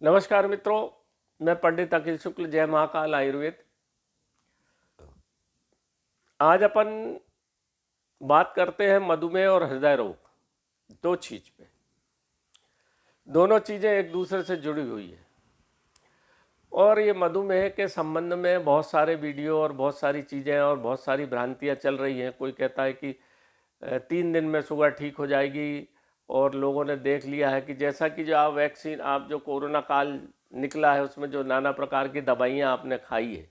नमस्कार मित्रों, मैं पंडित अखिल शुक्ल, जय महाकाल आयुर्वेद। आज अपन बात करते हैं मधुमेह और हृदय रोग, दो चीज पे। दोनों चीजें एक दूसरे से जुड़ी हुई है और ये मधुमेह के संबंध में बहुत सारे वीडियो और बहुत सारी चीज़ें और बहुत सारी भ्रांतियाँ चल रही हैं। कोई कहता है कि 3 दिन में शुगर ठीक हो जाएगी, और लोगों ने देख लिया है कि जैसा कि जो आप वैक्सीन, आप जो कोरोना काल निकला है उसमें जो नाना प्रकार की दवाइयाँ आपने खाई है,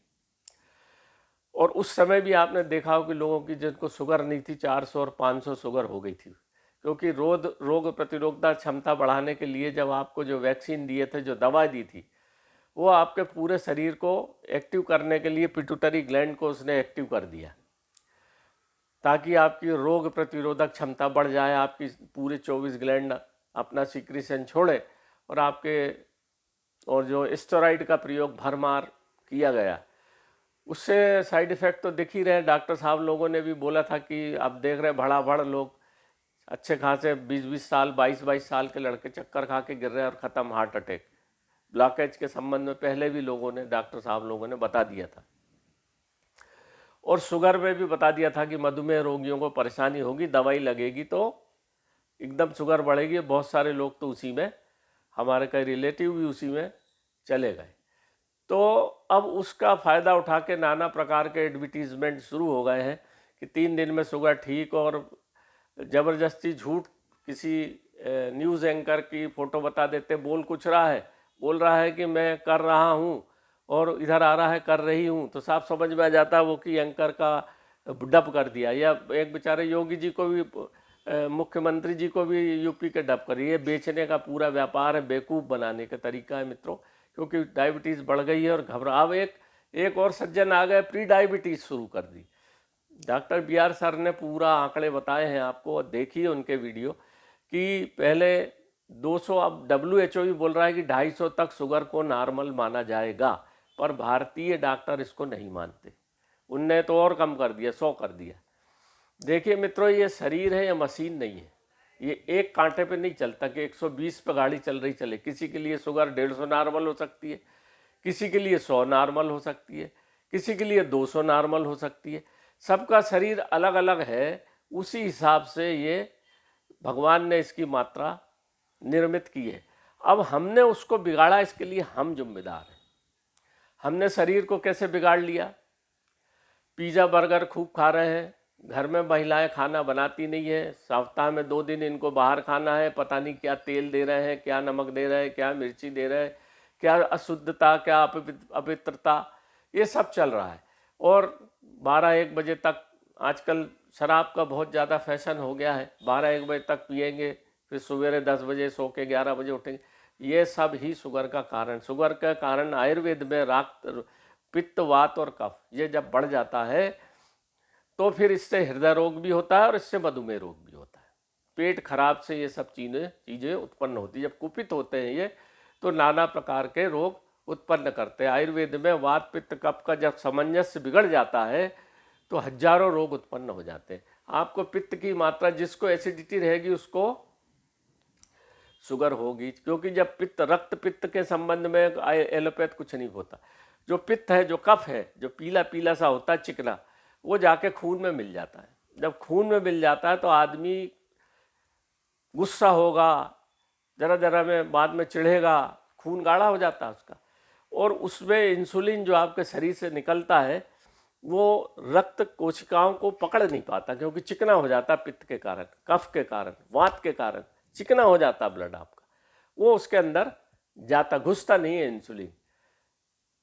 और उस समय भी आपने देखा हो कि लोगों की जिनको शुगर नहीं थी 400 और 500 शुगर हो गई थी, क्योंकि रोग प्रतिरोधकता क्षमता बढ़ाने के लिए जब आपको जो वैक्सीन दिए थे, जो दवा दी थी, वो आपके पूरे शरीर को एक्टिव करने के लिए पिट्यूटरी ग्लैंड को उसने एक्टिव कर दिया, ताकि आपकी रोग प्रतिरोधक क्षमता बढ़ जाए, आपकी पूरे 24 ग्लैंड अपना सीक्रेशन छोड़े, और आपके और जो स्टेरॉइड का प्रयोग भरमार किया गया, उससे साइड इफ़ेक्ट तो दिख ही रहे हैं। डॉक्टर साहब लोगों ने भी बोला था कि अब देख रहे भड़ लोग अच्छे खासे 20-20 साल 22-22 साल के लड़के चक्कर खा के गिर रहे हैं और ख़त्म, हार्ट अटैक, ब्लॉकेज के संबंध में पहले भी लोगों ने, डॉक्टर साहब लोगों ने बता दिया था। और शुगर में भी बता दिया था कि मधुमेह रोगियों को परेशानी होगी, दवाई लगेगी तो एकदम शुगर बढ़ेगी। बहुत सारे लोग तो उसी में, हमारे कई रिलेटिव भी उसी में चले गए। तो अब उसका फ़ायदा उठा के नाना प्रकार के एडवर्टीजमेंट शुरू हो गए हैं कि 3 दिन में शुगर ठीक, और ज़बरदस्ती झूठ किसी न्यूज़ एंकर की फ़ोटो बता देते, बोल रहा है कि मैं कर रहा हूँ, और इधर आ रहा है कर रही हूँ, तो साफ समझ में आ जाता है वो कि एंकर का डब कर दिया। या एक बेचारे योगी जी को भी, मुख्यमंत्री जी को भी यूपी के डब कर, ये बेचने का पूरा व्यापार है, बेवकूफ़ बनाने का तरीका है मित्रों। क्योंकि डायबिटीज़ बढ़ गई है और घबरा, अब एक और सज्जन आ गए, प्री डायबिटीज़ शुरू कर दी। डॉक्टर BR सर ने पूरा आंकड़े बताए हैं आपको, देखिए उनके वीडियो, कि पहले 200, अब WHO भी बोल रहा है कि 250 तक शुगर को नॉर्मल माना जाएगा, पर भारतीय डॉक्टर इसको नहीं मानते। उनने तो और कम कर दिया, 100 कर दिया। देखिए मित्रों, ये शरीर है, ये मशीन नहीं है। ये एक कांटे पे नहीं चलता कि 120 पे गाड़ी चल रही चले। किसी के लिए शुगर 150 नॉर्मल हो सकती है, किसी के लिए 100 नॉर्मल हो सकती है, किसी के लिए 200 नॉर्मल हो सकती है। सबका शरीर अलग अलग है, उसी हिसाब से ये भगवान ने इसकी मात्रा निर्मित की है। अब हमने उसको बिगाड़ा, इसके लिए हम जिम्मेदार हैं। हमने शरीर को कैसे बिगाड़ लिया? पिज़्ज़ा बर्गर खूब खा रहे हैं, घर में महिलाएं खाना बनाती नहीं है, सप्ताह में 2 दिन इनको बाहर खाना है, पता नहीं क्या तेल दे रहे हैं, क्या नमक दे रहे हैं, क्या मिर्ची दे रहे हैं, क्या अशुद्धता, क्या अपवित्रता, ये सब चल रहा है। और 12-1 बजे तक, आजकल शराब का बहुत ज़्यादा फैशन हो गया है, 12-1 बजे तक पिएंगे, फिर सवेरे 10 बजे सो के 11 बजे उठेंगे। ये सब ही शुगर का कारण। शुगर का कारण आयुर्वेद में पित्त, वात और कफ, ये जब बढ़ जाता है तो फिर इससे हृदय रोग भी होता है और इससे मधुमेह रोग भी होता है। पेट खराब से ये सब चीज़ें उत्पन्न होती है। जब कुपित होते हैं ये, तो नाना प्रकार के रोग उत्पन्न करते हैं। आयुर्वेद में वात पित्त कफ का जब सामंजस्य बिगड़ जाता है तो हजारों रोग उत्पन्न हो जाते हैं। आपको पित्त की मात्रा, जिसको एसिडिटी रहेगी उसको शुगर होगी, क्योंकि जब पित्त, रक्त पित्त के संबंध में एलोपैथ कुछ नहीं होता। जो पित्त है, जो कफ है, जो पीला पीला सा होता है, चिकना, वो जाके खून में मिल जाता है। जब खून में मिल जाता है तो आदमी गुस्सा होगा, जरा जरा में बाद में चिढ़ेगा, खून गाढ़ा हो जाता है उसका, और उसमें इंसुलिन जो आपके शरीर से निकलता है वो रक्त कोशिकाओं को पकड़ नहीं पाता, क्योंकि चिकना हो जाता है पित्त के कारण, कफ के कारण, वात के कारण चिकना हो जाता ब्लड आपका, वो उसके अंदर जाता, घुसता नहीं है इंसुलिन।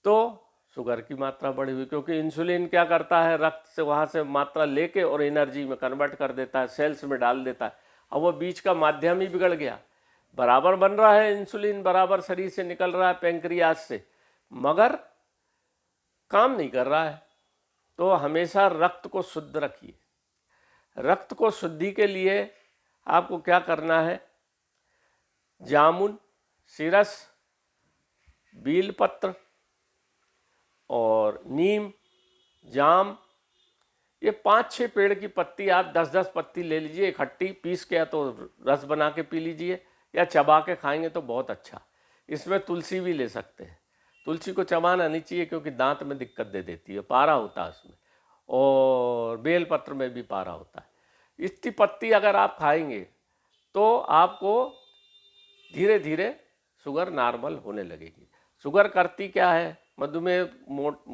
तो शुगर की मात्रा बढ़ी हुई, क्योंकि इंसुलिन क्या करता है, रक्त से वहाँ से मात्रा लेके और एनर्जी में कन्वर्ट कर देता है, सेल्स में डाल देता है। अब वो बीच का माध्यम ही बिगड़ गया। बराबर बन रहा है इंसुलिन, बराबर शरीर से निकल रहा है पेंक्रियास से, मगर काम नहीं कर रहा है। तो हमेशा रक्त को शुद्ध रखिए। रक्त को शुद्धि के लिए आपको क्या करना है? जामुन, सिरस, बीलपत्र और नीम, जाम, ये 5-6 पेड़ की पत्ती आप 10-10 पत्ती ले लीजिए इकट्ठी, पीस के या तो रस बना के पी लीजिए, या चबा के खाएंगे तो बहुत अच्छा। इसमें तुलसी भी ले सकते हैं। तुलसी को चबाना नहीं चाहिए क्योंकि दांत में दिक्कत दे देती है, पारा होता है उसमें, और बेलपत्र में भी पारा होता है। इसकी पत्ती अगर आप खाएंगे तो आपको धीरे धीरे शुगर नॉर्मल होने लगेगी। शुगर करती क्या है, मधुमेह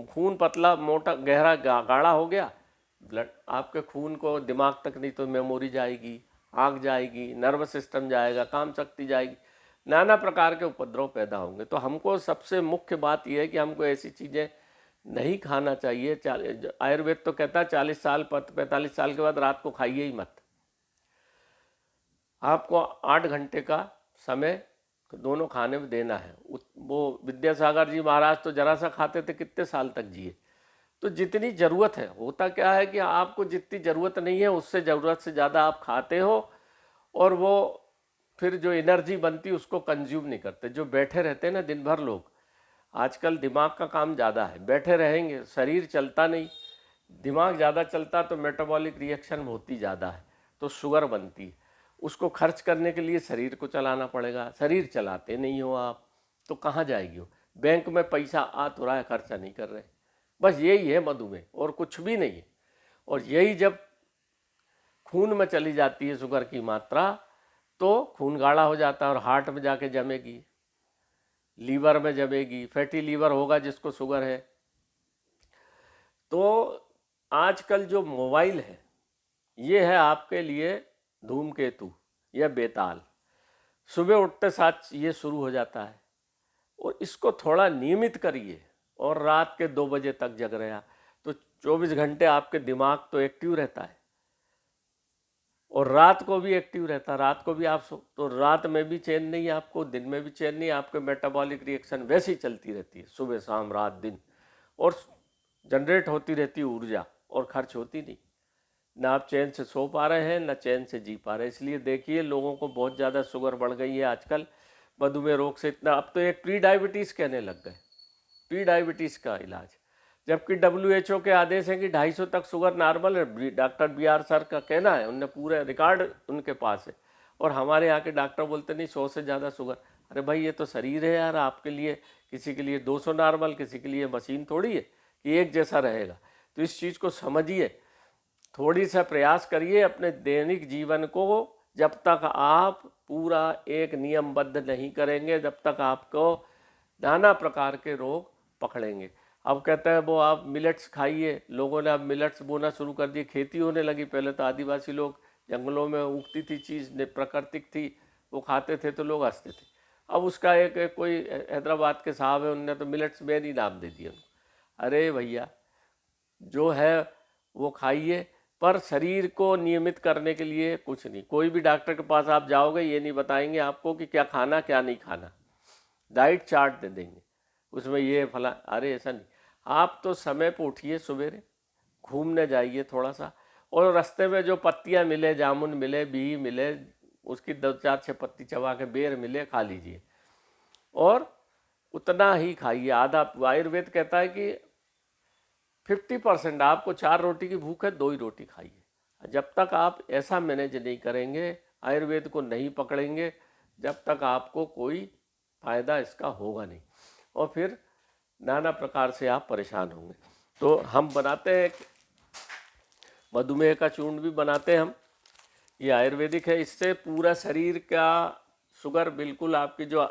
खून पतला मोटा गहरा गाढ़ा हो गया, ब्लड आपके खून को दिमाग तक नहीं तो मेमोरी जाएगी, आँख जाएगी, नर्वस सिस्टम जाएगा, काम शक्ति जाएगी, नाना प्रकार के उपद्रव पैदा होंगे। तो हमको सबसे मुख्य बात यह है कि हमको ऐसी चीज़ें नहीं खाना चाहिए। आयुर्वेद तो कहता है 40 साल 45 साल के बाद रात को खाइए ही मत। आपको 8 घंटे का समय दोनों खाने में देना है। वो विद्यासागर जी महाराज तो जरा सा खाते थे, कितने साल तक जिए। तो जितनी ज़रूरत है, होता क्या है कि आपको जितनी ज़रूरत नहीं है उससे ज़रूरत से ज़्यादा आप खाते हो, और वो फिर जो एनर्जी बनती है उसको कंज्यूम नहीं करते। जो बैठे रहते हैं ना दिन भर लोग, आजकल दिमाग का काम ज़्यादा है, बैठे रहेंगे, शरीर चलता नहीं, दिमाग ज़्यादा चलता तो मेटाबॉलिक रिएक्शन होती ज़्यादा है, तो शुगर बनती है। उसको खर्च करने के लिए शरीर को चलाना पड़ेगा, शरीर चलाते नहीं हो आप तो कहाँ जाएगी हो। बैंक में पैसा आ तो रहा है, खर्चा नहीं कर रहे। बस यही है मधुमेह, और कुछ भी नहीं है। और यही जब खून में चली जाती है शुगर की मात्रा, तो खून गाढ़ा हो जाता है और हार्ट में जाके जमेगी, लीवर में जमेगी, फैटी लीवर होगा जिसको शुगर है। तो आजकल जो मोबाइल है ये है आपके लिए धूमकेतु या बेताल। सुबह उठते साथ ये शुरू हो जाता है, और इसको थोड़ा नियमित करिए, और रात के 2 बजे तक जग रहा तो 24 घंटे आपके दिमाग तो एक्टिव रहता है, और रात को भी एक्टिव रहता है। रात को भी आप तो रात में भी चैन नहीं आपको, दिन में भी चैन नहीं। आपके मेटाबॉलिक रिएक्शन वैसी चलती रहती है, सुबह शाम रात दिन, और जनरेट होती रहती है ऊर्जा, और खर्च होती नहीं। ना आप चैन से सो पा रहे हैं, ना चैन से जी पा रहे हैं। इसलिए देखिए लोगों को बहुत ज़्यादा शुगर बढ़ गई है आजकल, मधुमेह रोग से इतना। अब तो एक प्री डायबिटीज़ कहने लग गए, प्री डायबिटीज़ का इलाज, जबकि WHO के आदेश है कि 250 तक शुगर नॉर्मल है। डॉक्टर BR सर का कहना है, उनने पूरे रिकॉर्ड उनके पास है, और हमारे यहाँ के डॉक्टर बोलते नहीं 100 से ज़्यादा शुगर। अरे भाई ये तो शरीर है यार, आपके लिए किसी के लिए 200 नॉर्मल, किसी के लिए मशीन थोड़ी है कि एक जैसा रहेगा। तो इस चीज़ को समझिए, थोड़ी सा प्रयास करिए अपने दैनिक जीवन को। जब तक आप पूरा एक नियमबद्ध नहीं करेंगे, जब तक आपको नाना प्रकार के रोग पकड़ेंगे। अब कहते हैं वो आप मिलेट्स खाइए, लोगों ने अब मिलेट्स बोना शुरू कर दिए, खेती होने लगी। पहले तो आदिवासी लोग जंगलों में उगती थी चीज़, प्राकृतिक थी, वो खाते थे तो लोग हंसते थे। अब उसका एक कोई हैदराबाद के साहब है, उनने तो मिलेट्स मैन ही नाम दे दिया उनको। अरे भैया जो है वो खाइए, पर शरीर को नियमित करने के लिए कुछ नहीं। कोई भी डॉक्टर के पास आप जाओगे ये नहीं बताएंगे आपको कि क्या खाना क्या नहीं खाना, डाइट चार्ट दे देंगे, उसमें ये फला। अरे ऐसा नहीं, आप तो समय पर उठिए, सवेरे घूमने जाइए थोड़ा सा, और रास्ते में जो पत्तियां मिले, जामुन मिले, बी मिले, उसकी 2-4-6 पत्ती चबा के, बेर मिले, खा लीजिए, और उतना ही खाइए, आधा। आयुर्वेद कहता है कि 50%, आपको 4 रोटी की भूख है 2 ही रोटी खाइए। जब तक आप ऐसा मैनेज नहीं करेंगे, आयुर्वेद को नहीं पकड़ेंगे, जब तक आपको कोई फ़ायदा इसका होगा नहीं, और फिर नाना प्रकार से आप परेशान होंगे। तो हम बनाते हैं मधुमेह का चूर्ण भी बनाते हैं हम, ये आयुर्वेदिक है। इससे पूरा शरीर का शुगर बिल्कुल आपकी जो,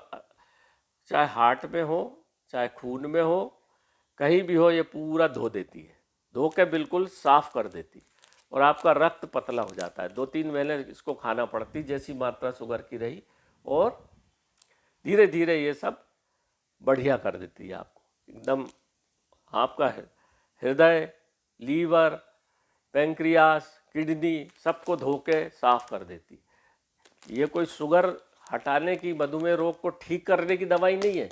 चाहे हार्ट में हो चाहे खून में हो, कहीं भी हो, ये पूरा धो देती है, धो के बिल्कुल साफ कर देती है, और आपका रक्त पतला हो जाता है। 2-3 महीने इसको खाना पड़ती, जैसी मात्रा शुगर की रही, और धीरे धीरे ये सब बढ़िया कर देती है आपको एकदम। आपका हृदय, लीवर, पेंक्रियास, किडनी सबको धो के साफ कर देती। ये कोई शुगर हटाने की, मधुमेह रोग को ठीक करने की दवाई नहीं है,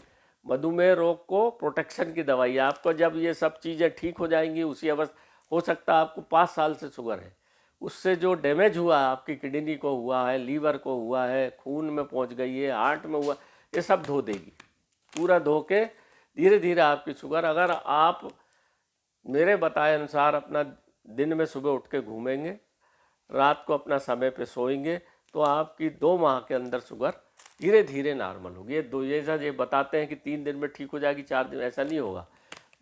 मधुमेह रोग को प्रोटेक्शन की दवाई है। आपको जब ये सब चीज़ें ठीक हो जाएंगी, उसी अवस्था, हो सकता है आपको 5 साल से शुगर है, उससे जो डैमेज हुआ है, आपकी किडनी को हुआ है, लीवर को हुआ है, खून में पहुंच गई है, हार्ट में हुआ, ये सब धो देगी, पूरा धो के धीरे धीरे आपकी शुगर। अगर आप मेरे बताए अनुसार अपना दिन में सुबह उठ के घूमेंगे, रात को अपना समय पे सोएंगे, तो आपकी 2 माह के अंदर शुगर धीरे धीरे नॉर्मल होगी। ये बताते हैं कि 3 दिन में ठीक हो जाएगी, 4 दिन, ऐसा नहीं होगा।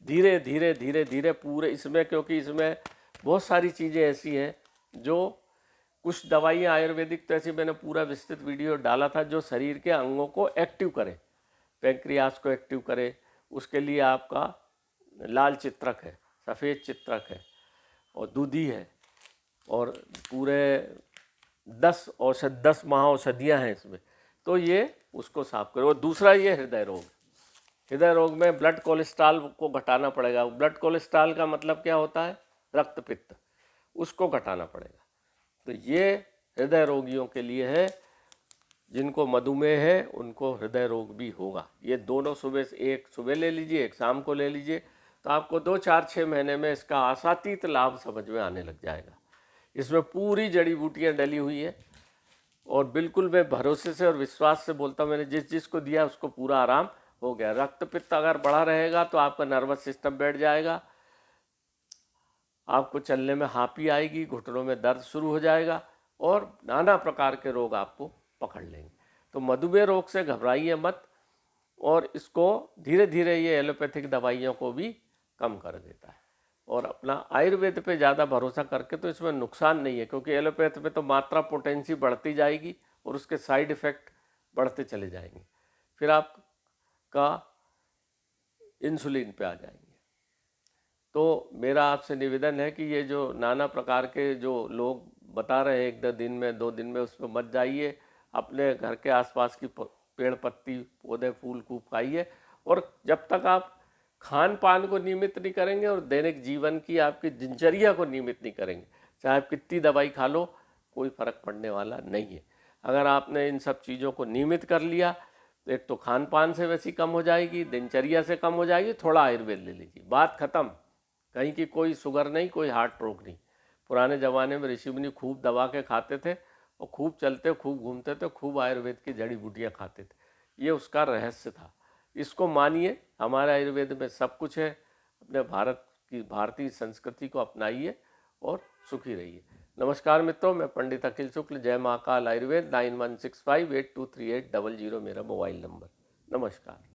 धीरे धीरे धीरे धीरे पूरे इसमें, क्योंकि इसमें बहुत सारी चीज़ें ऐसी हैं जो कुछ दवाइयाँ आयुर्वेदिक तो ऐसी मैंने पूरा विस्तृत वीडियो डाला था जो शरीर के अंगों को एक्टिव करे, पैंक्रियास को एक्टिव करे। उसके लिए आपका लाल चित्रक है, सफ़ेद चित्रक है और दूधी है और पूरे 10 महाऔषधियाँ हैं इसमें, तो ये उसको साफ करे। और दूसरा ये हृदय रोग में ब्लड कोलेस्ट्रॉल को घटाना पड़ेगा। ब्लड कोलेस्ट्रॉल का मतलब क्या होता है? रक्त पित्त, उसको घटाना पड़ेगा। तो ये हृदय रोगियों के लिए है, जिनको मधुमेह है उनको हृदय रोग भी होगा। ये दोनों एक सुबह ले लीजिए, एक शाम को ले लीजिए, तो आपको 2-4-6 महीने में इसका आशातीत लाभ समझ में आने लग जाएगा। इसमें पूरी जड़ी बूटियाँ डली हुई हैं और बिल्कुल मैं भरोसे से और विश्वास से बोलता हूँ, मैंने जिसको दिया उसको पूरा आराम हो गया। रक्त पित्त अगर बढ़ा रहेगा तो आपका नर्वस सिस्टम बैठ जाएगा, आपको चलने में हाँपी आएगी, घुटनों में दर्द शुरू हो जाएगा और नाना प्रकार के रोग आपको पकड़ लेंगे। तो मधुमेह रोग से घबराइए मत, और इसको धीरे धीरे ये एलोपैथिक दवाइयों को भी कम कर देता है। और अपना आयुर्वेद पे ज़्यादा भरोसा करके तो इसमें नुकसान नहीं है, क्योंकि एलोपैथ में तो मात्रा पोटेंसी बढ़ती जाएगी और उसके साइड इफ़ेक्ट बढ़ते चले जाएंगे, फिर आपका इंसुलिन पे आ जाएंगे। तो मेरा आपसे निवेदन है कि ये जो नाना प्रकार के जो लोग बता रहे हैं 1 दिन में 2 दिन में, उसमें मत जाइए। अपने घर के आसपास की पेड़ पत्ती पौधे फूल खूब खाइए, और जब तक आप खान पान को नियमित नहीं करेंगे और दैनिक जीवन की आपकी दिनचर्या को नियमित नहीं करेंगे, चाहे आप कितनी दवाई खा लो, कोई फर्क पड़ने वाला नहीं है। अगर आपने इन सब चीज़ों को नियमित कर लिया तो एक तो खान पान से वैसी कम हो जाएगी, दिनचर्या से कम हो जाएगी, थोड़ा आयुर्वेद ले लीजिए, बात खत्म। कहीं की कोई शुगर नहीं, कोई हार्ट रोग नहीं। पुराने ज़माने में ऋषि मुनि खूब दबा के खाते थे और खूब चलते, खूब घूमते थे, खूब आयुर्वेद की जड़ी बूटियाँ खाते थे। ये उसका रहस्य था। इसको मानिए, हमारे आयुर्वेद में सब कुछ है। अपने भारत की भारतीय संस्कृति को अपनाइए और सुखी रहिए। नमस्कार मित्रों, मैं पंडित अखिल शुक्ल, जय महाकाल आयुर्वेद। 9165823800 मेरा मोबाइल नंबर। नमस्कार।